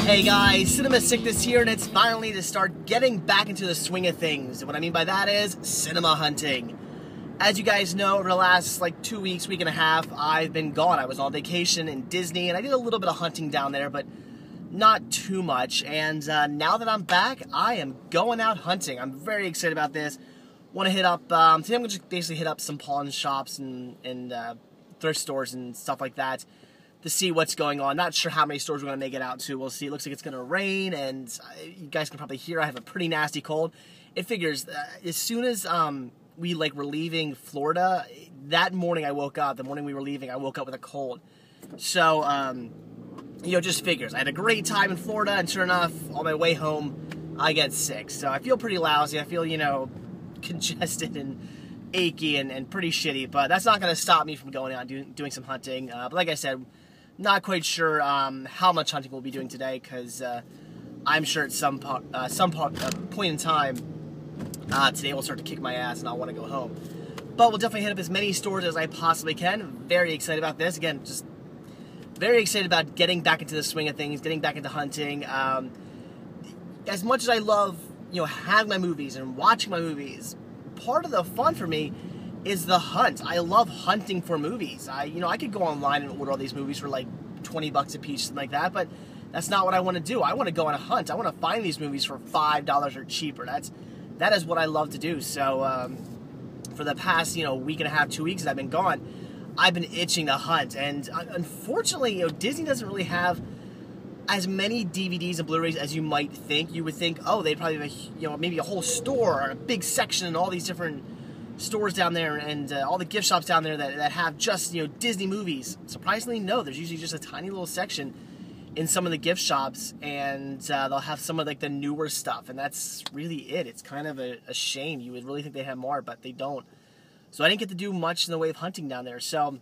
Hey guys, Cinema Sickness here, and it's finally to start getting back into the swing of things. What I mean by that is cinema hunting. As you guys know, over the last like 2 weeks, week and a half, I've been gone. I was on vacation in Disney, and I did a little bit of hunting down there, but not too much. And now that I'm back, I am going out hunting. I'm very excited about this. Want to hit up, today I'm going to just basically hit up some pawn shops and thrift stores and stuff like that to see what's going on. Not sure how many stores we're going to make it out to. We'll see. It looks like it's going to rain, and you guys can probably hear I have a pretty nasty cold. It figures as soon as we were leaving Florida, that morning I woke up, the morning we were leaving, I woke up with a cold. So, just figures. I had a great time in Florida, and sure enough, on my way home, I get sick. So I feel pretty lousy. I feel, congested and achy and pretty shitty, but that's not going to stop me from going out and doing some hunting. But like I said, not quite sure how much hunting we'll be doing today, because I'm sure at some point in time today will start to kick my ass and I'll want to go home. But we'll definitely hit up as many stores as I possibly can. I'm very excited about this. Again, just very excited about getting back into the swing of things, getting back into hunting. As much as I love, having my movies and watching my movies, part of the fun for me is the hunt. I love hunting for movies. I could go online and order all these movies for like 20 bucks a piece, something like that, but that's not what I want to do. I want to go on a hunt. I want to find these movies for $5 or cheaper. That is what I love to do. So for the past, week and a half, 2 weeks that I've been gone, I've been itching to hunt. And unfortunately, Disney doesn't really have as many DVDs and Blu-rays as you might think. You would think, oh, they'd probably have, maybe a whole store or a big section and all these different stores down there and all the gift shops down there that have just, Disney movies. Surprisingly, no. There's usually just a tiny little section in some of the gift shops, and they'll have some of the newer stuff, and that's really it. It's kind of a shame. You would really think they have more, but they don't. So I didn't get to do much in the way of hunting down there. So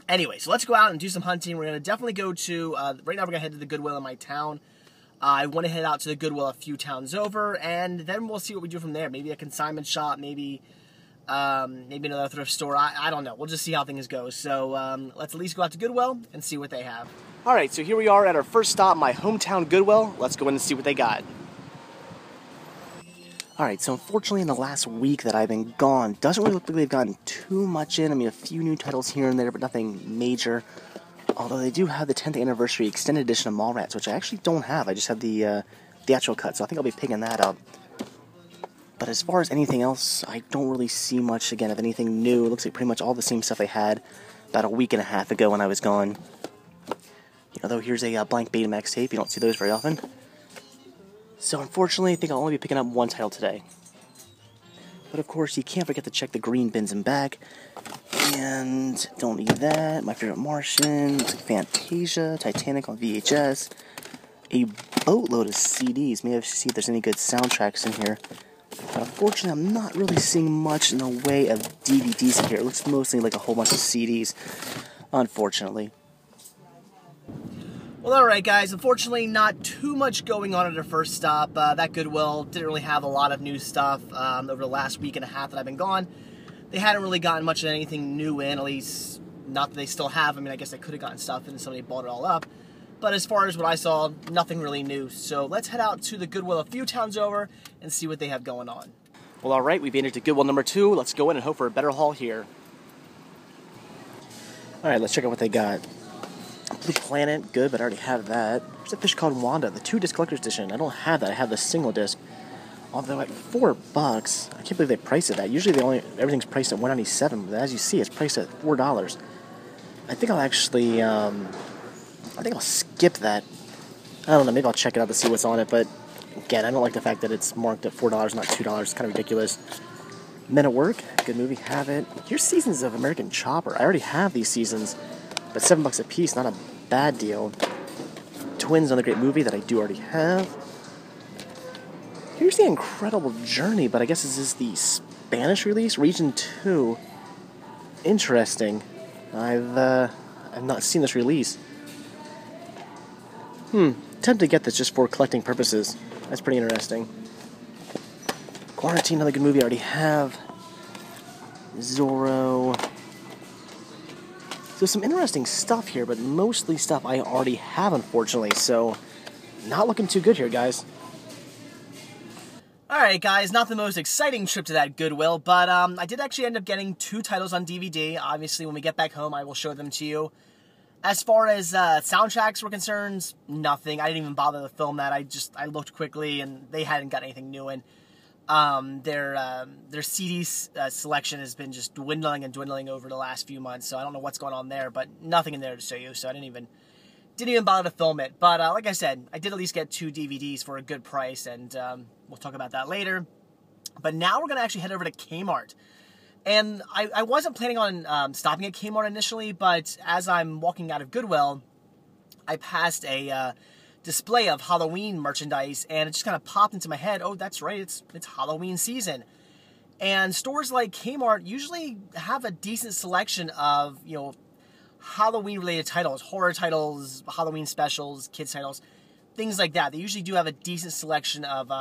anyway, so let's go out and do some hunting. We're going to definitely go to, right now we're going to head to the Goodwill in my town. I want to head out to the Goodwill a few towns over, and then we'll see what we do from there. Maybe a consignment shop, maybe another thrift store. I don't know. We'll just see how things go. So let's at least go out to Goodwill and see what they have. All right, so here we are at our first stop, my hometown Goodwill. Let's go in and see what they got. All right, so unfortunately in the last week that I've been gone, doesn't really look like they've gotten too much in. I mean, a few new titles here and there, but nothing major. Although they do have the 10th anniversary extended edition of Mallrats, which I actually don't have. I just have the actual cut, so I think I'll be picking that up. But as far as anything else, I don't really see much, again, of anything new. It looks like pretty much all the same stuff I had about a week and a half ago when I was gone. Though here's a blank Betamax tape. You don't see those very often. So unfortunately, I think I'll only be picking up one title today. But of course, you can't forget to check the green bins and back. And don't need that. My Favorite Martian, Fantasia, Titanic on VHS, a boatload of CDs. Maybe I should see if there's any good soundtracks in here. But unfortunately, I'm not really seeing much in the way of DVDs in here. It looks mostly like a whole bunch of CDs, unfortunately. Well, alright guys, unfortunately not too much going on at our first stop. That Goodwill didn't really have a lot of new stuff over the last week and a half that I've been gone. They hadn't really gotten much of anything new in, at least not that they still have. I mean, I guess they could have gotten stuff and somebody bought it all up. But as far as what I saw, nothing really new. So let's head out to the Goodwill a few towns over and see what they have going on. Well, alright, we've made it to Goodwill number 2. Let's go in and hope for a better haul here. Alright, let's check out what they got. Blue Planet, good, but I already have that. There's a fish called Wanda, the 2-disc collector's edition. I don't have that. I have the single disc. Although at $4, I can't believe they priced it that. Usually everything's priced at $197, but as you see, it's priced at $4. I think I'll actually, I think I'll skip that. I don't know, maybe I'll check it out to see what's on it, but again, I don't like the fact that it's marked at $4, not $2. It's kind of ridiculous. Men at Work, good movie, have it. Here's Seasons of American Chopper. I already have these seasons, but $7 a piece, not a bad deal. Twins, another great movie that I do already have. Here's The Incredible Journey, but I guess this is the Spanish release, Region 2. Interesting. I've not seen this release. Tempted to get this just for collecting purposes. That's pretty interesting. Quarantine, another good movie I already have. Zorro. So some interesting stuff here, but mostly stuff I already have, unfortunately. So not looking too good here, guys. Alright guys, not the most exciting trip to that Goodwill, but I did actually end up getting 2 titles on DVD. Obviously, when we get back home, I will show them to you. As far as soundtracks were concerned, nothing. I didn't even bother to film that. I looked quickly, and they hadn't got anything new in. Their CD selection has been just dwindling and dwindling over the last few months, so I don't know what's going on there, but nothing in there to show you, so I didn't even bother to film it. But like I said, I did at least get 2 DVDs for a good price, and we'll talk about that later. But now we're going to actually head over to Kmart. And I wasn't planning on stopping at Kmart initially, but as I'm walking out of Goodwill, I passed a display of Halloween merchandise, and it just kind of popped into my head, oh, that's right, it's Halloween season. And stores like Kmart usually have a decent selection of, you know, Halloween-related titles, horror titles, Halloween specials, kids titles, things like that. They usually do have a decent selection of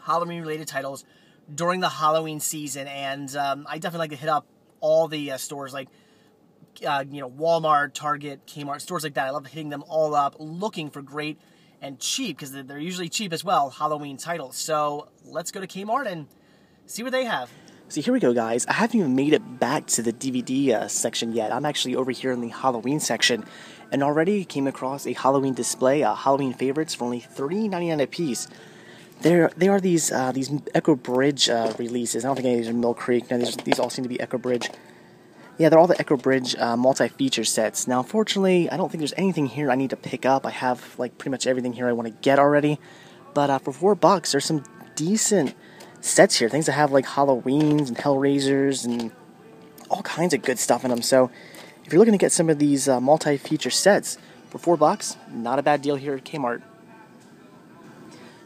Halloween-related titles during the Halloween season, and I definitely like to hit up all the stores like, you know, Walmart, Target, Kmart, stores like that. I love hitting them all up, looking for great and cheap, because they're usually cheap as well, Halloween titles. So let's go to Kmart and see what they have. So here we go, guys. I haven't even made it back to the DVD section yet. I'm actually over here in the Halloween section, and already came across a Halloween display, Halloween favorites for only $3.99 a piece. They are these Echo Bridge releases. I don't think any of these are Mill Creek. No, these all seem to be Echo Bridge. Yeah, they're all the Echo Bridge multi-feature sets. Now, unfortunately, I don't think there's anything here I need to pick up. I have like pretty much everything here I want to get already. But for $4, there's some decent sets here, things that have like Halloweens and Hellraisers and all kinds of good stuff in them. So if you're looking to get some of these multi-feature sets for $4, not a bad deal here at Kmart.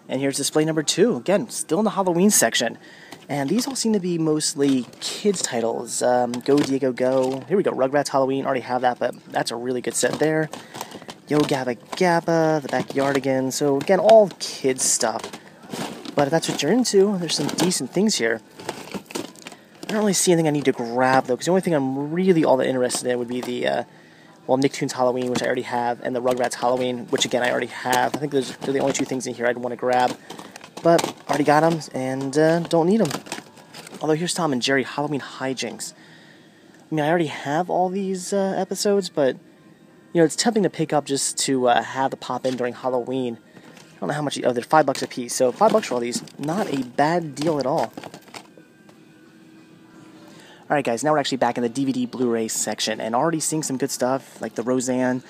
And here's display number 2, again, still in the Halloween section. And these all seem to be mostly kids titles. Go Diego Go. Here we go, Rugrats Halloween, already have that, but that's a really good set there. Yo Gabba Gabba, The Backyardigans. So again, all kids stuff. But if that's what you're into, there's some decent things here. I don't really see anything I need to grab, though, because the only thing I'm really all that interested in would be the, well, Nicktoons Halloween, which I already have, and the Rugrats Halloween, which, again, I already have. I think they're the only 2 things in here I'd want to grab. But already got them, and don't need them. Although, here's Tom and Jerry Halloween Hijinks. I mean, I already have all these episodes, but, you know, it's tempting to pick up just to have the pop in during Halloween. I don't know how much, oh, they're $5 a piece, so $5 for all these, not a bad deal at all. Alright guys, now we're actually back in the DVD Blu-ray section, and already seeing some good stuff, like the Roseanne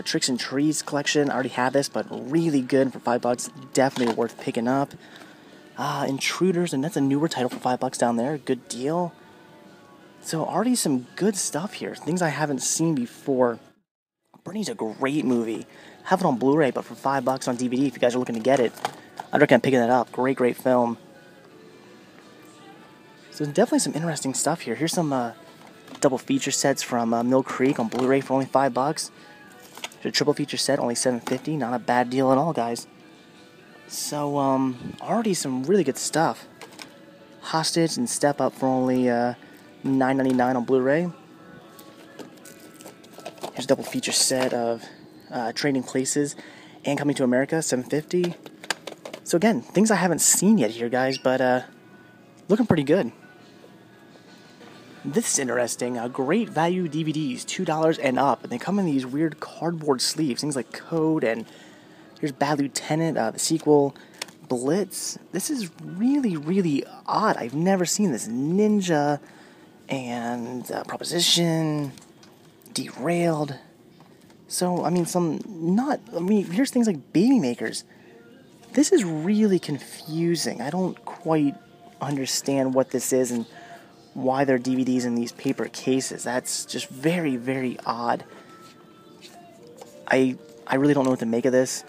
Tricks and Trees collection. I already have this, but really good for $5, definitely worth picking up. Intruders, and that's a newer title for $5 down there, good deal. So already some good stuff here, things I haven't seen before. Bernie's a great movie. Have it on Blu-ray, but for $5 on DVD if you guys are looking to get it. I'd recommend picking that up. Great film. So there's definitely some interesting stuff here. Here's some double feature sets from Mill Creek on Blu-ray for only $5. There's a triple feature set, only $7.50. Not a bad deal at all, guys. So already some really good stuff. Hostage and Step Up for only $9.99 on Blu-ray. Here's a double feature set of Trading Places and Coming to America, $7.50. So again, things I haven't seen yet here, guys, but looking pretty good. This is interesting. Great value DVDs, $2 and up, and they come in these weird cardboard sleeves, things like Code, and here's Bad Lieutenant, the sequel, Blitz. This is really odd. I've never seen this. Ninja and Proposition, Derailed. So, I mean, here's things like Baby Makers. This is really confusing. I don't quite understand what this is and why there are DVDs in these paper cases. That's just very odd. I really don't know what to make of this.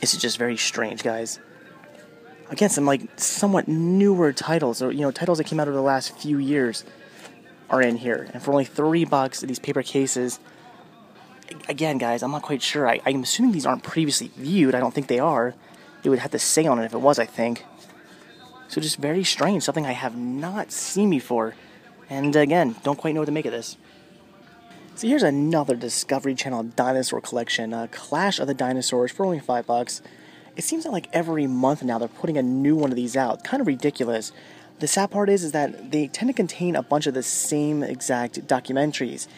This is just very strange, guys. Again, some like somewhat newer titles, or titles that came out over the last few years are in here, and for only $3 these paper cases. Again, guys, I'm not quite sure. I'm assuming these aren't previously viewed. I don't think they are. It would have to say on it if it was, I think. So just very strange, something I have not seen before. And again, don't quite know what to make of this. So here's another Discovery Channel dinosaur collection, Clash of the Dinosaurs for only $5. It seems like every month now they're putting a new one of these out. Kind of ridiculous. The sad part is that they tend to contain a bunch of the same exact documentaries.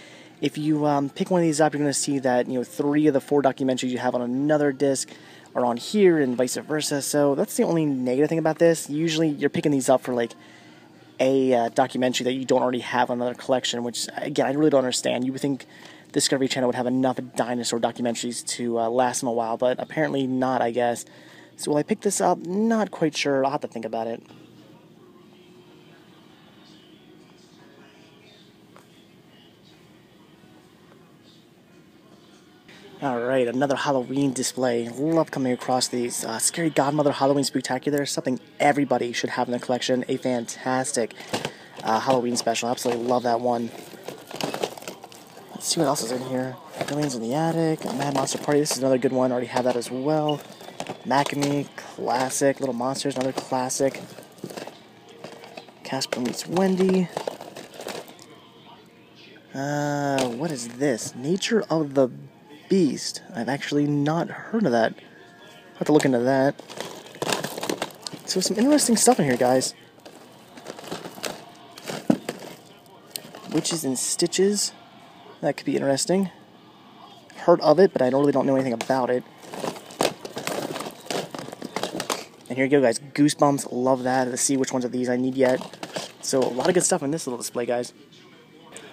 If you pick one of these up, you're going to see that 3 of the 4 documentaries you have on another disc are on here, and vice versa. So that's the only negative thing about this. Usually you're picking these up for like a documentary that you don't already have on another collection, which again I really don't understand. You would think Discovery Channel would have enough dinosaur documentaries to last them a while, but apparently not, I guess. So will I pick this up? Not quite sure. I'll have to think about it. Alright, another Halloween display. Love coming across these. Scary Godmother Halloween Spooktacular, something everybody should have in their collection. A fantastic Halloween special. Absolutely love that one. Let's see what else is in here. Aliens in the Attic, Mad Monster Party. This is another good one. Already have that as well. Macamee, classic. Little Monsters, another classic. Casper Meets Wendy. What is this? Nature of the Beast. I've actually not heard of that. I'll have to look into that. So some interesting stuff in here, guys. Witches and Stitches. That could be interesting. Heard of it, but I really don't know anything about it. And here you go, guys. Goosebumps. Love that. Let's see which ones of these I need yet. So a lot of good stuff in this little display, guys.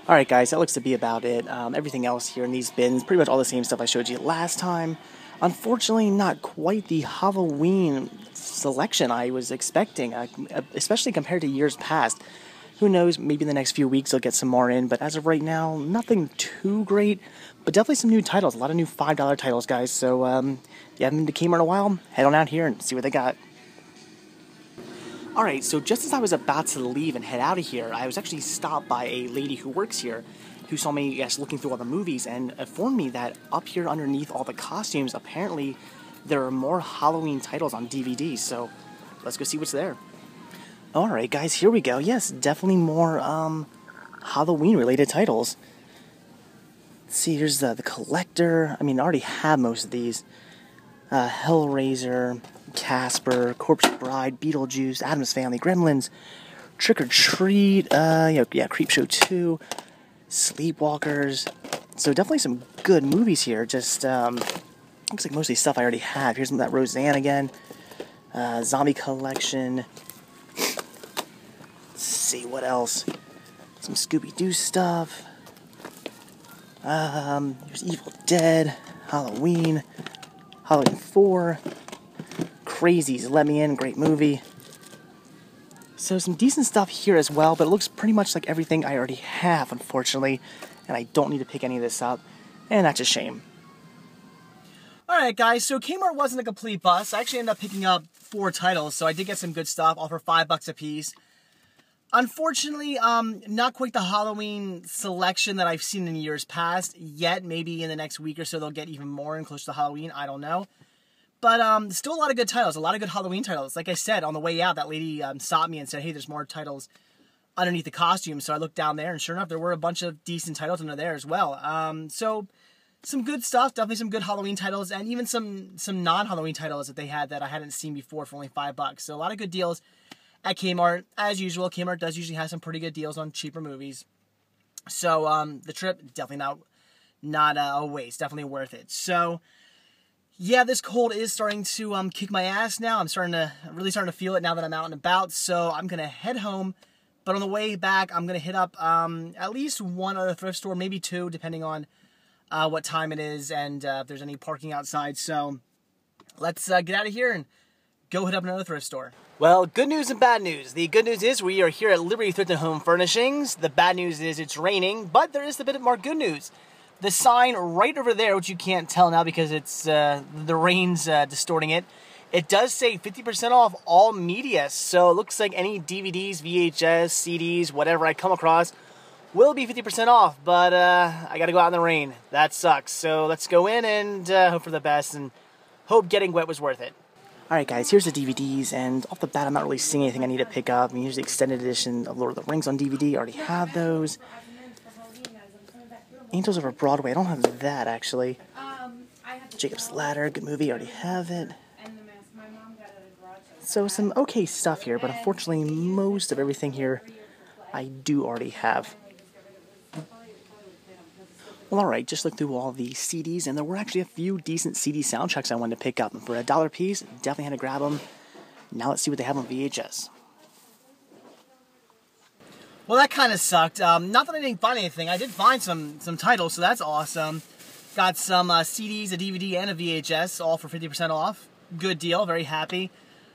Alright guys, that looks to be about it. Everything else here in these bins, pretty much all the same stuff I showed you last time. Unfortunately, not quite the Halloween selection I was expecting, especially compared to years past. Who knows, maybe in the next few weeks I'll get some more in, but as of right now, nothing too great, but definitely some new titles, a lot of new $5 titles, guys. So, if you haven't been to Kmart in a while, head on out here and see what they got. Alright, so just as I was about to leave and head out of here, I was actually stopped by a lady who works here, who saw me, looking through all the movies, and informed me that up here underneath all the costumes, apparently there are more Halloween titles on DVD, so let's go see what's there. Alright guys, here we go. Yes, definitely more Halloween-related titles. Let's see, here's the Collector. I mean, I already have most of these. Hellraiser, Casper, Corpse Bride, Beetlejuice, Addams Family, Gremlins, Trick or Treat, Creepshow 2, Sleepwalkers. So definitely some good movies here. Just looks like mostly stuff I already have. Here's some of that Roseanne again, Zombie Collection. Let's see what else. Some Scooby-Doo stuff. Here's Evil Dead, Halloween, Halloween 4. Crazies, Let Me In, great movie. So some decent stuff here as well, but it looks pretty much like everything I already have, unfortunately, and I don't need to pick any of this up, and that's a shame. Alright guys, so Kmart wasn't a complete bust. I actually ended up picking up 4 titles, so I did get some good stuff, all for $5 a piece. Unfortunately, not quite the Halloween selection that I've seen in years past yet. Maybe in the next week or so they'll get even more and close to Halloween, I don't know. But still a lot of good titles, a lot of good Halloween titles. Like I said, on the way out, that lady stopped me and said, hey, there's more titles underneath the costumes. So I looked down there, and sure enough, there were a bunch of decent titles under there as well. So some good stuff, definitely some good Halloween titles, and even some non-Halloween titles that they had that I hadn't seen before for only $5. So a lot of good deals at Kmart. As usual, Kmart does usually have some pretty good deals on cheaper movies. So the trip, definitely not a waste, definitely worth it. So yeah, this cold is starting to kick my ass now. I'm really starting to feel it now that I'm out and about. So I'm gonna head home, but on the way back, I'm gonna hit up at least one other thrift store, maybe 2, depending on what time it is and if there's any parking outside. So let's get out of here and go hit up another thrift store. Well, good news and bad news. The good news is we are here at Liberty Thrift and Home Furnishings. The bad news is it's raining, but there is a bit more good news. The sign right over there, which you can't tell now because it's the rain's distorting it, it does say 50% off all media. So it looks like any DVDs, VHS, CDs, whatever I come across will be 50% off. But I got to go out in the rain. That sucks. So let's go in and hope for the best and hope getting wet was worth it. Alright guys, here's the DVDs, and off the bat I'm not really seeing anything I need to pick up. I mean, here's the extended edition of Lord of the Rings on DVD, I already have those. Angels Over Broadway. I don't have that, actually. Jacob's Ladder. Good movie. I already have it. So some okay stuff here, but unfortunately most of everything here I do already have. Well, alright, just looked through all the CDs, and there were actually a few decent CD soundtracks I wanted to pick up. And for $1 a piece, definitely had to grab them. Now let's see what they have on VHS. Well, that kind of sucked. Not that I didn't find anything. I did find some titles, so that's awesome. Got some CDs, a DVD, and a VHS, all for 50% off. Good deal, very happy.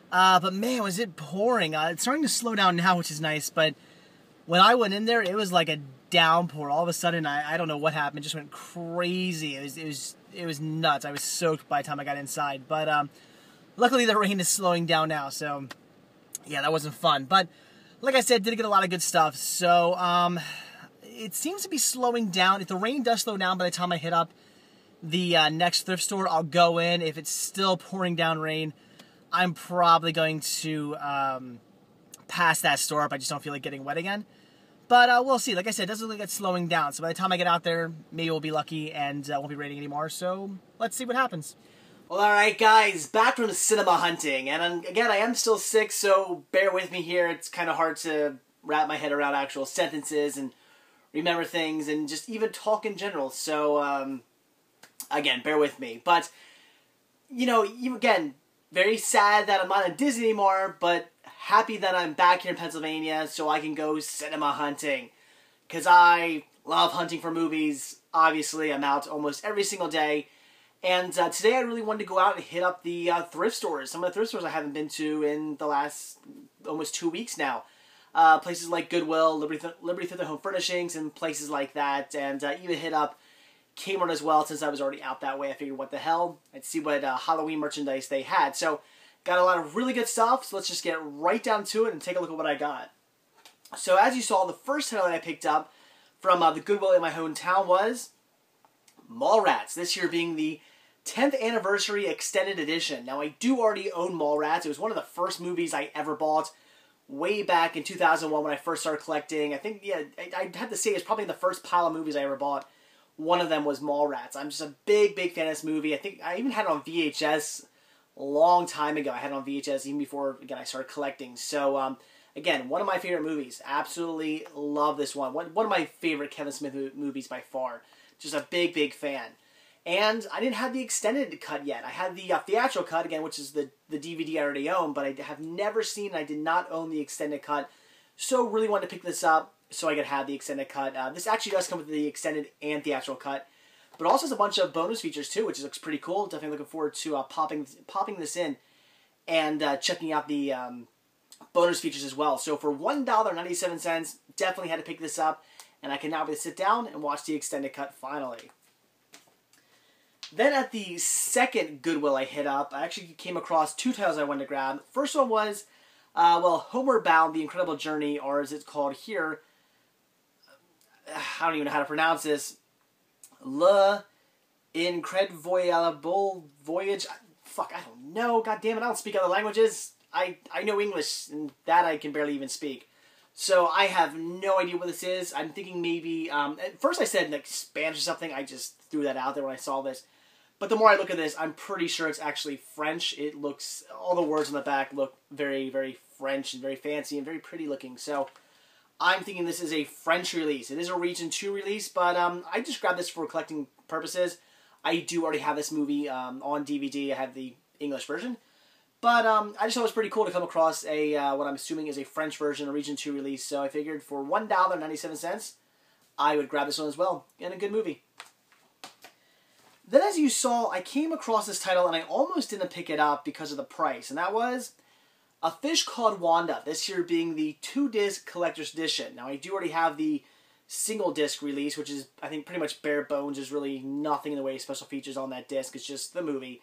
But man, was it pouring. It's starting to slow down now, which is nice, but when I went in there, it was like a downpour. All of a sudden, I don't know what happened. It just went crazy. It was nuts. I was soaked by the time I got inside. But luckily, the rain is slowing down now, so yeah, that wasn't fun. But like I said, did get a lot of good stuff. So it seems to be slowing down. If the rain does slow down by the time I hit up the next thrift store, I'll go in. If it's still pouring down rain, I'm probably going to pass that store up. I just don't feel like getting wet again. But we'll see. Like I said, it doesn't look like it's slowing down. So by the time I get out there, maybe we'll be lucky and won't be raining anymore. So let's see what happens. Well, alright guys, back from the cinema hunting. And again, I am still sick, so bear with me here. It's kind of hard to wrap my head around actual sentences and remember things and just even talk in general. So, again, bear with me. But, you know, again, very sad that I'm not at Disney anymore, but happy that I'm back here in Pennsylvania so I can go cinema hunting. Because I love hunting for movies. Obviously, I'm out almost every single day. And today I really wanted to go out and hit up the thrift stores. Some of the thrift stores I haven't been to in the last almost 2 weeks now. Places like Goodwill, Liberty Thrift and Home Furnishings, and places like that. And even hit up Kmart as well, since I was already out that way. I figured, what the hell? I'd see what Halloween merchandise they had. So, got a lot of really good stuff. So let's just get right down to it and take a look at what I got. So as you saw, the first title that I picked up from the Goodwill in my hometown was Mallrats. This year being the 10th anniversary extended edition. Now, I do already own Mallrats. It was one of the first movies I ever bought way back in 2001 when I first started collecting. I think, yeah, I'd have to say it's probably the first pile of movies I ever bought. One of them was Mallrats. I'm just a big, big fan of this movie. I think I even had it on VHS a long time ago. I had it on VHS even before, again, I started collecting. So, again, one of my favorite movies. Absolutely love this one. One of my favorite Kevin Smith movies by far. Just a big, big fan. And I didn't have the extended cut yet. I had the theatrical cut, again, which is the DVD I already own, but I have never seen, and I did not own the extended cut. So really wanted to pick this up so I could have the extended cut. This actually does come with the extended and theatrical cut, but also has a bunch of bonus features too, which looks pretty cool. Definitely looking forward to popping this in and checking out the bonus features as well. So for $1.97, definitely had to pick this up, and I can now be sit down and watch the extended cut finally. Then at the second Goodwill I hit up, I actually came across two titles I wanted to grab. First one was, well, Homeward Bound, The Incredible Journey, or as it's called here, I don't even know how to pronounce this, Le Incredible Voyage. Fuck, I don't know. God damn it, I don't speak other languages. I know English, and that I can barely even speak. So I have no idea what this is. I'm thinking maybe, at first I said like Spanish or something. I just threw that out there when I saw this. But the more I look at this, I'm pretty sure it's actually French. It looks, all the words on the back look very, very French and very fancy and very pretty looking. So I'm thinking this is a French release. It is a Region 2 release, but I just grabbed this for collecting purposes. I do already have this movie on DVD. I have the English version. But I just thought it was pretty cool to come across a what I'm assuming is a French version, a Region 2 release. So I figured for $1.97, I would grab this one as well. And a good movie. Then as you saw, I came across this title and I almost didn't pick it up because of the price. And that was A Fish Called Wanda, this year being the 2-disc collector's edition. Now I do already have the single disc release, which is, I think, pretty much bare bones. There's really nothing in the way of special features on that disc. It's just the movie.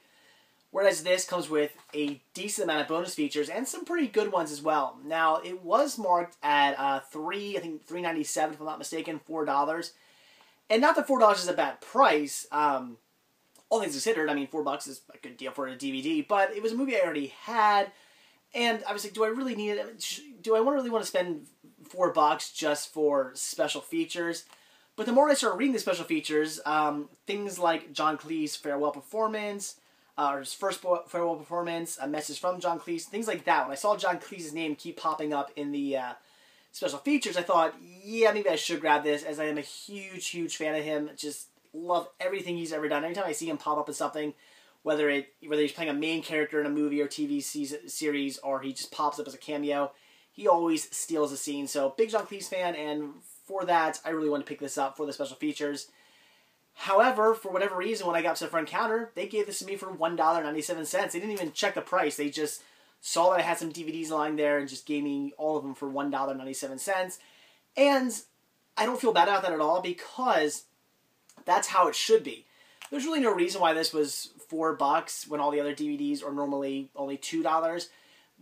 Whereas this comes with a decent amount of bonus features and some pretty good ones as well. Now, it was marked at $3.97, if I'm not mistaken, $4. And not that $4 is a bad price. All things considered, I mean, $4 is a good deal for a DVD, but it was a movie I already had, and I was like, do I really need it? Do I really want to spend $4 just for special features? But the more I started reading the special features, things like John Cleese's farewell performance, or his first farewell performance, a message from John Cleese, things like that. When I saw John Cleese's name keep popping up in the special features, I thought, yeah, maybe I should grab this, as I am a huge, huge fan of him. Just love everything he's ever done. Anytime I see him pop up in something, whether he's playing a main character in a movie or TV series, or he just pops up as a cameo, he always steals the scene. So, big John Cleese fan, and for that, I really want to pick this up for the special features. However, for whatever reason, when I got to the front counter, they gave this to me for $1.97. They didn't even check the price. They just saw that I had some DVDs lying there and just gave me all of them for $1.97. And I don't feel bad about that at all, because that's how it should be. There's really no reason why this was $4 when all the other DVDs are normally only $2.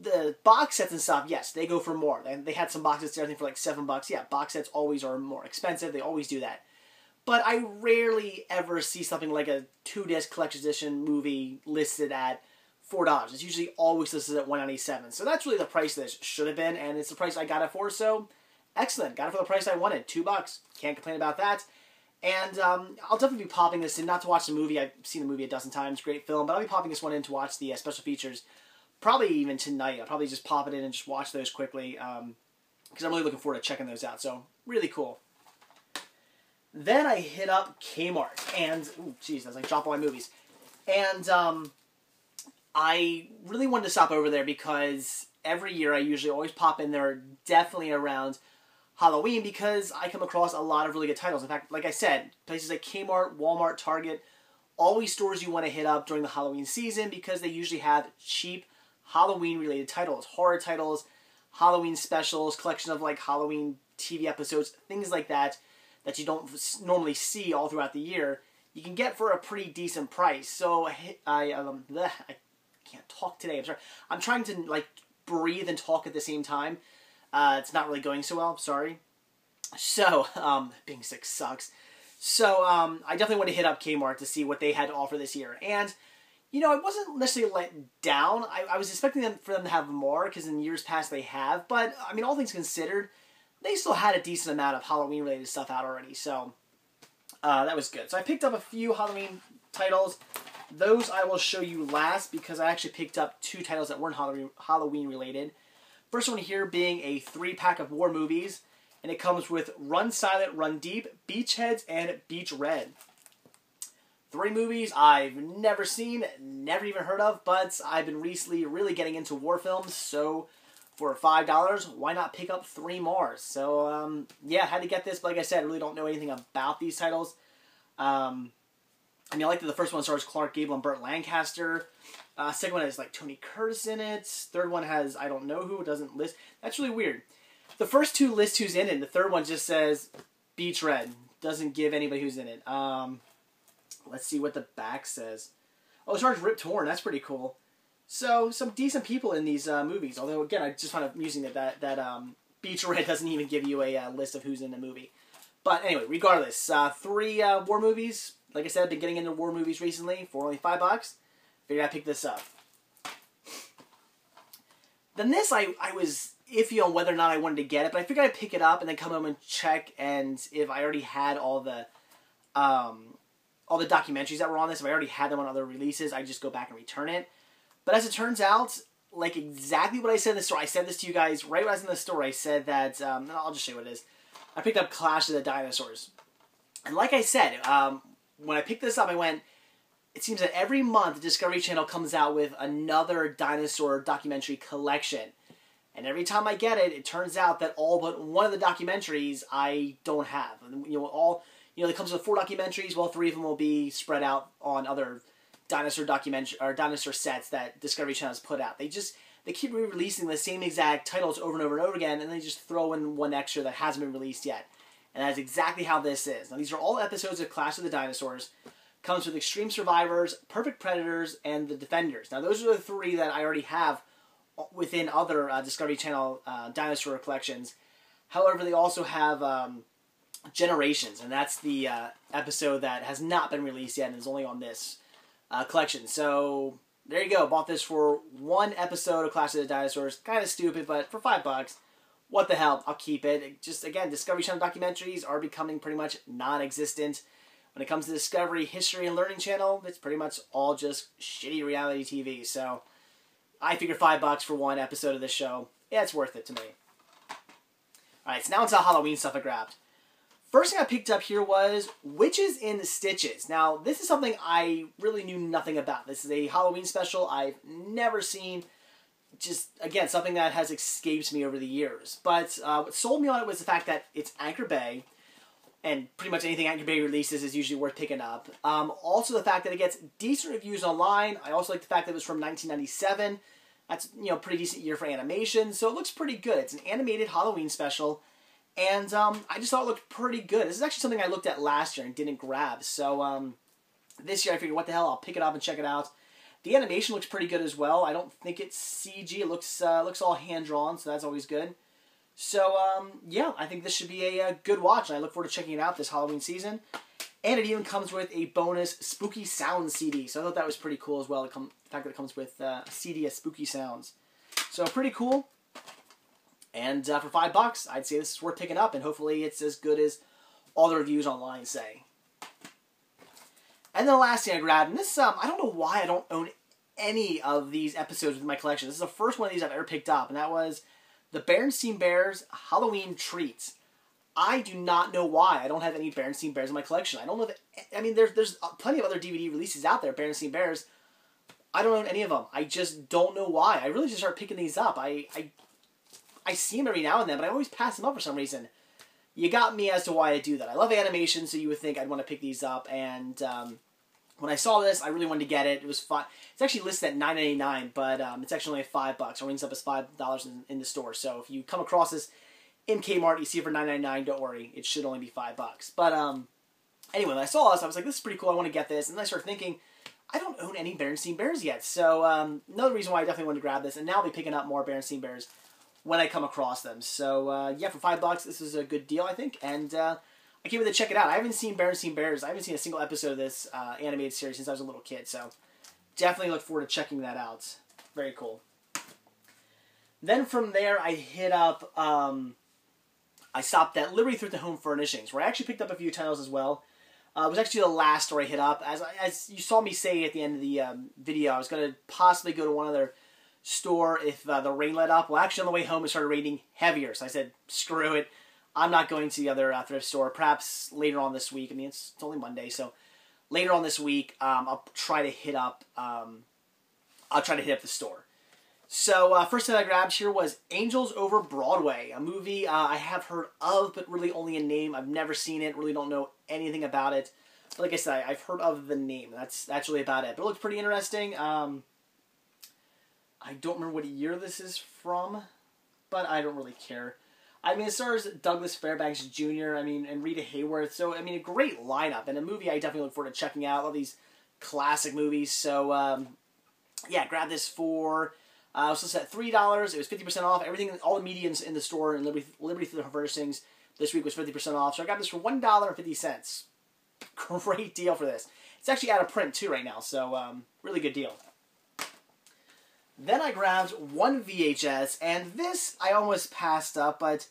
The box sets and stuff, yes, they go for more. They had some boxes there, I think, for like $7. Yeah, box sets always are more expensive. They always do that. But I rarely ever see something like a 2-disc collector's edition movie listed at $4. It's usually always listed at $1.97. So that's really the price this should have been, and it's the price I got it for, so excellent. Got it for the price I wanted, $2. Can't complain about that. And I'll definitely be popping this in, not to watch the movie. I've seen the movie a dozen times, great film, but I'll be popping this one in to watch the special features probably even tonight. I'll probably just pop it in and just watch those quickly, because I'm really looking forward to checking those out. So, really cool. Then I hit up Kmart, and, ooh, jeez, that's like drop all my movies. And I really wanted to stop over there because every year I usually always pop in there, definitely around Halloween, because I come across a lot of really good titles. In fact, like I said, places like Kmart, Walmart, Target, always stores you want to hit up during the Halloween season, because they usually have cheap Halloween-related titles, horror titles, Halloween specials, collection of like Halloween TV episodes, things like that you don't normally see all throughout the year. You can get for a pretty decent price. So I can't talk today. I'm sorry. I'm trying to like breathe and talk at the same time. It's not really going so well. Sorry. So being sick sucks. So I definitely want to hit up Kmart to see what they had to offer this year. And you know, I wasn't necessarily let down. I was expecting for them to have more, because in years past they have. But, I mean, all things considered, they still had a decent amount of Halloween-related stuff out already. So, that was good. So I picked up a few Halloween titles. Those I will show you last, because I actually picked up 2 titles that weren't Halloween-related. First one here being a 3-pack of war movies. And it comes with Run Silent, Run Deep, Beachheads, and Beach Red. 3 movies I've never seen, never even heard of, but I've been recently really getting into war films, so for $5, why not pick up 3 more? So, yeah, had to get this, but like I said, I really don't know anything about these titles. I mean, I like that the first one stars Clark Gable and Burt Lancaster. Second one has, like, Tony Curtis in it. Third one has I don't know who, it doesn't list. That's really weird. The first 2 list who's in it, and the third one just says Beach Red. Doesn't give anybody who's in it. Let's see what the back says. Oh, it stars Rip Torn. That's pretty cool. So, some decent people in these movies. Although, again, I just find it amusing that Beach Red doesn't even give you a list of who's in the movie. But anyway, regardless, 3 war movies. Like I said, I've been getting into war movies recently for only $5. Figured I'd pick this up. Then this, I was iffy on whether or not I wanted to get it, but I figured I'd pick it up and then come home and check, and if I already had all the documentaries that were on this, if I already had them on other releases, I'd just go back and return it. But as it turns out, like exactly what I said in the store, I said this to you guys right when I was in the store, I said that, I'll just show you what it is. I picked up Clash of the Dinosaurs. And like I said, when I picked this up, I went, it seems that every month the Discovery Channel comes out with another dinosaur documentary collection. And every time I get it, it turns out that all but one of the documentaries I don't have. And, it comes with 4 documentaries. Well, 3 of them will be spread out on other dinosaur dinosaur sets that Discovery Channel has put out. They keep re-releasing the same exact titles over and over and over again, and they just throw in one extra that hasn't been released yet. And that's exactly how this is. Now, these are all episodes of Clash of the Dinosaurs. Comes with Extreme Survivors, Perfect Predators, and The Defenders. Now, those are the 3 that I already have within other Discovery Channel dinosaur collections. However, they also have Generations, and that's the episode that has not been released yet and is only on this collection. So, there you go. Bought this for 1 episode of Clash of the Dinosaurs. Kind of stupid, but for $5, what the hell, I'll keep it. Just, again, Discovery Channel documentaries are becoming pretty much non-existent. When it comes to Discovery History and Learning Channel, it's pretty much all just shitty reality TV. So I figure $5 for one episode of this show, yeah, it's worth it to me. Alright, so now into Halloween stuff I grabbed. First thing I picked up here was Witches in Stitches. Now, this is something I really knew nothing about. This is a Halloween special I've never seen. Just, again, something that has escaped me over the years. But what sold me on it was the fact that it's Anchor Bay, and pretty much anything Anchor Bay releases is usually worth picking up. Also the fact that it gets decent reviews online. I also like the fact that it was from 1997. That's, you know, a pretty decent year for animation, so it looks pretty good. It's an animated Halloween special. And I just thought it looked pretty good. This is actually something I looked at last year and didn't grab. So this year I figured, what the hell, I'll pick it up and check it out. The animation looks pretty good as well. I don't think it's CG. It looks all hand-drawn, so that's always good. So, yeah, I think this should be a good watch, and I look forward to checking it out this Halloween season. And it even comes with a bonus Spooky Sounds CD, so I thought that was pretty cool as well, the fact that it comes with a CD of Spooky Sounds. So, pretty cool. And for $5, I'd say this is worth picking up, and hopefully it's as good as all the reviews online say. And then the last thing I grabbed, and this, I don't know why I don't own any of these episodes within my collection. This is the first one of these I've ever picked up, and that was the Berenstain Bears Halloween Treats. I do not know why I don't have any Berenstain Bears in my collection. I don't know if, I mean, there's plenty of other DVD releases out there, Berenstain Bears. I don't own any of them. I just don't know why. I really just start picking these up. I see them every now and then, but I always pass them up for some reason. You got me as to why I do that. I love animation, so you would think I'd want to pick these up, and when I saw this, I really wanted to get it. It was fun. It's actually listed at $9.99, but it's actually only $5. It rings up as $5 in the store. So if you come across this in Kmart, you see it for $9.99, don't worry. It should only be $5. But anyway, when I saw this, I was like, this is pretty cool. I want to get this. And then I started thinking, I don't own any Berenstain Bears yet. So another reason why I definitely wanted to grab this. And now I'll be picking up more Berenstain Bears when I come across them. So yeah, for $5, this is a good deal, I think. And I can't wait to check it out. I haven't seen Berenstain Bears. I haven't seen a single episode of this animated series since I was a little kid. So definitely look forward to checking that out. Very cool. Then from there, I hit up, I stopped at Liberty Thrift and Home Furnishings, where I actually picked up a few titles as well. It was actually the last store I hit up. As you saw me say at the end of the video, I was going to possibly go to one other store if the rain let up. Well, actually on the way home it started raining heavier, so I said, screw it. I'm not going to the other thrift store. Perhaps later on this week. I mean, it's only Monday, so later on this week, I'll try to hit up. The store. So first thing I grabbed here was Angels Over Broadway, a movie I have heard of, but really only in name. I've never seen it. Really don't know anything about it. But like I said, I've heard of the name. That's really about it. But it looks pretty interesting. I don't remember what year this is from, but I don't really care. I mean, it stars Douglas Fairbanks Jr., and Rita Hayworth. So, a great lineup. And a movie I definitely look forward to checking out. All these classic movies. So, yeah, grab this for, it was listed at $3. It was 50% off. Everything, all the mediums in the store in Liberty Thrift Furnishings this week was 50% off. So, I got this for $1.50. Great deal for this. It's actually out of print, too, right now. So, really good deal. Then I grabbed one VHS, and this I almost passed up, but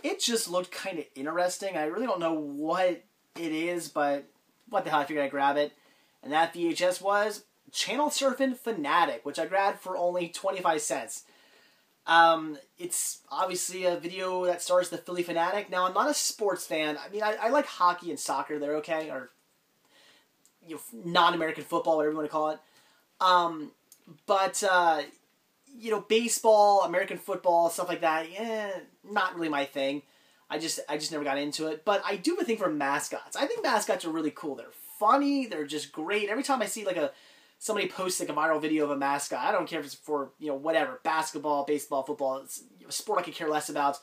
it just looked kind of interesting. I really don't know what it is, but what the hell, I figured I'd grab it. And that VHS was Channel Surfing Fanatic, which I grabbed for only 25 cents. It's obviously a video that stars the Philly Fanatic. Now, I'm not a sports fan. I like hockey and soccer. They're okay, or non-American football, whatever you want to call it. But, baseball, American football, stuff like that, not really my thing. I just never got into it. But I do have a thing for mascots. I think mascots are really cool. They're funny. They're just great. Every time I see, somebody posts, a viral video of a mascot, I don't care if it's for, whatever, basketball, baseball, football, it's a sport I could care less about.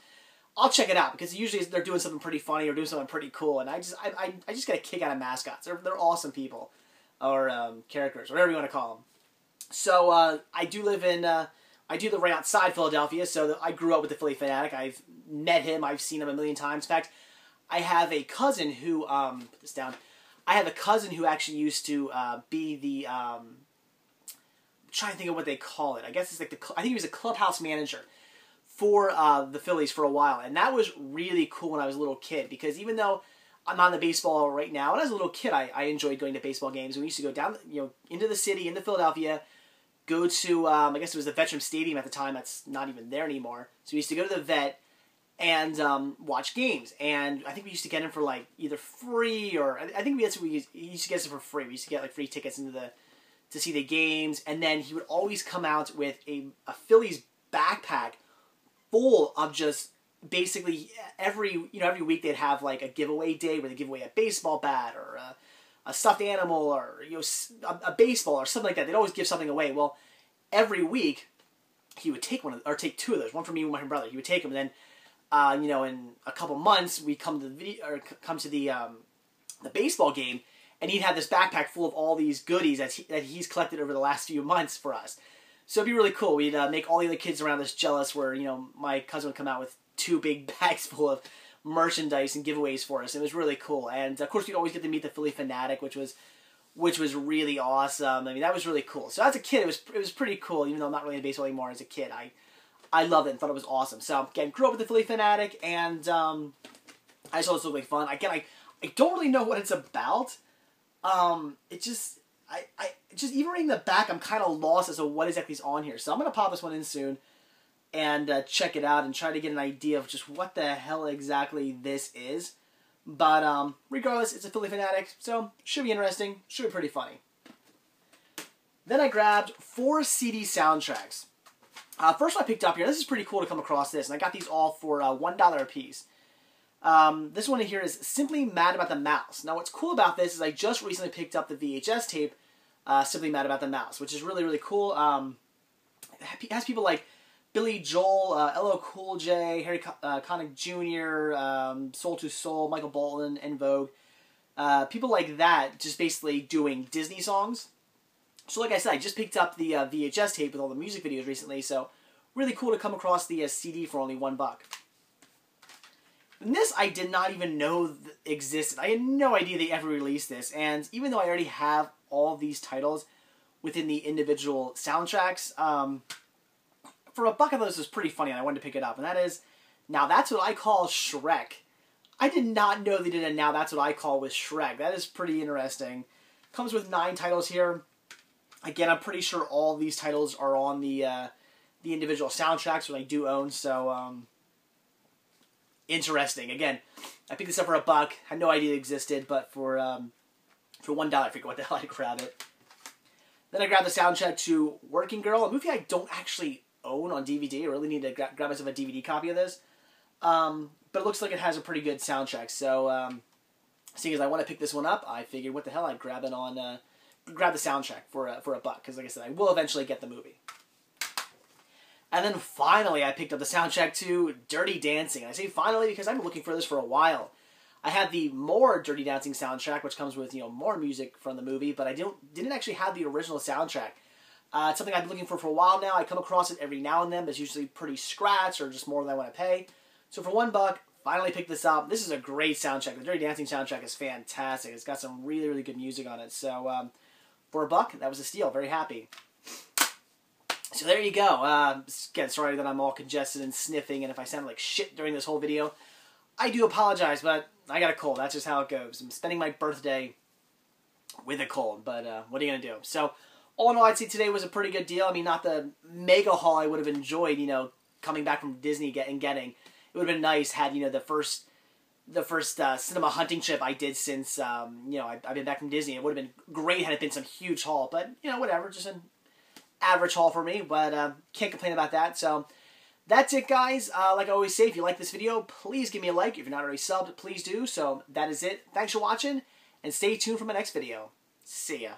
I'll check it out, because usually they're doing something pretty funny or doing something pretty cool, and I just get a kick out of mascots. They're awesome people, or characters, whatever you want to call them. So, I do live right outside Philadelphia, so I grew up with the Philly Fanatic. I've met him, I've seen him a million times. In fact, I have a cousin who, put this down, I have a cousin who actually used to be the, I'm trying to think of what they call it. I guess it's I think he was a clubhouse manager for the Phillies for a while, and that was really cool when I was a little kid, because even though I'm not in the baseball right now, when I was a little kid, I enjoyed going to baseball games. We used to go down, into the city, into Philadelphia, go to, I guess it was the Veterans Stadium at the time. That's not even there anymore. So we used to go to the Vet and watch games. And I think we used to get them for like either free, or I think we used to get them for free. We used to get like free tickets to see the games. And then he would always come out with a Phillies backpack full of just basically every week they'd have like a giveaway day where they give away a baseball bat or a stuffed animal or a baseball or something like that. They'd always give something away. Well, every week he would take take two of those, one for me and one for my brother. He would take them, and then in a couple months we come to the baseball game, and he'd have this backpack full of all these goodies that he's collected over the last few months for us. So it'd be really cool. We'd make all the other kids around us jealous, where my cousin would come out with 2 big bags full of merchandise and giveaways for us. It was really cool, and of course we'd always get to meet the Philly fanatic, which was really awesome. I mean, that was really cool. So as a kid, it was pretty cool. Even though I'm not really in baseball anymore, as a kid, I loved it and thought it was awesome. So again, grew up with the Philly fanatic, and I just thought it was really fun. Again, I don't really know what it's about. It just even reading the back, I'm kind of lost as to what exactly is on here. So I'm gonna pop this one in soon and check it out and try to get an idea of just what the hell exactly this is. But regardless, it's a Philly fanatic, so should be interesting, should be pretty funny. Then I grabbed 4 CD soundtracks. First one I picked up here, this is pretty cool to come across this, and I got these all for $1 a piece. This one here is Simply Mad About the Mouse. Now what's cool about this is I just recently picked up the VHS tape, Simply Mad About the Mouse, which is really, really cool. It has people like Billy Joel, LL Cool J, Harry Connick Jr., Soul to Soul, Michael Bolton, En Vogue. People like that just basically doing Disney songs. So like I said, I just picked up the VHS tape with all the music videos recently, so really cool to come across the CD for only $1. And this I did not even know existed. I had no idea they ever released this, and even though I already have all of these titles within the individual soundtracks, for $1 I thought this was pretty funny and I wanted to pick it up, and that is Now That's What I Call Shrek. I did not know they did a Now That's What I Call with Shrek. That is pretty interesting. Comes with 9 titles here. Again, I'm pretty sure all these titles are on the individual soundtracks, which I do own, so interesting. Again, I picked this up for $1. Had no idea it existed, but for $1, I figured what the hell I'd grab it. Then I grabbed the soundtrack to Working Girl, a movie I don't actually own on DVD. I really need to grab myself a DVD copy of this. But it looks like it has a pretty good soundtrack. So, seeing as I want to pick this one up, I figured what the hell, I'd grab it on, grab the soundtrack for $1. Because like I said, I will eventually get the movie. And then finally, I picked up the soundtrack to Dirty Dancing. And I say finally because I've been looking for this for a while. I had the more Dirty Dancing soundtrack, which comes with more music from the movie, but I didn't actually have the original soundtrack. It's something I've been looking for a while now. I come across it every now and then, but it's usually pretty scratch or just more than I want to pay. So for $1, finally picked this up. This is a great soundtrack. The Dirty Dancing soundtrack is fantastic. It's got some really, really good music on it. So for $1, that was a steal. Very happy. So there you go. Again, sorry that I'm all congested and sniffing, and if I sound like shit during this whole video, I do apologize, but I got a cold. That's just how it goes. I'm spending my birthday with a cold, but what are you going to do? So all in all, I'd say today was a pretty good deal. I mean, not the mega haul I would have enjoyed, coming back from Disney and getting. It would have been nice had, the first cinema hunting trip I did since, I've been back from Disney. It would have been great had it been some huge haul, but, whatever, just an average haul for me, but can't complain about that. So that's it, guys. Like I always say, if you like this video, please give me a like. If you're not already subbed, please do. So that is it. Thanks for watching, and stay tuned for my next video. See ya.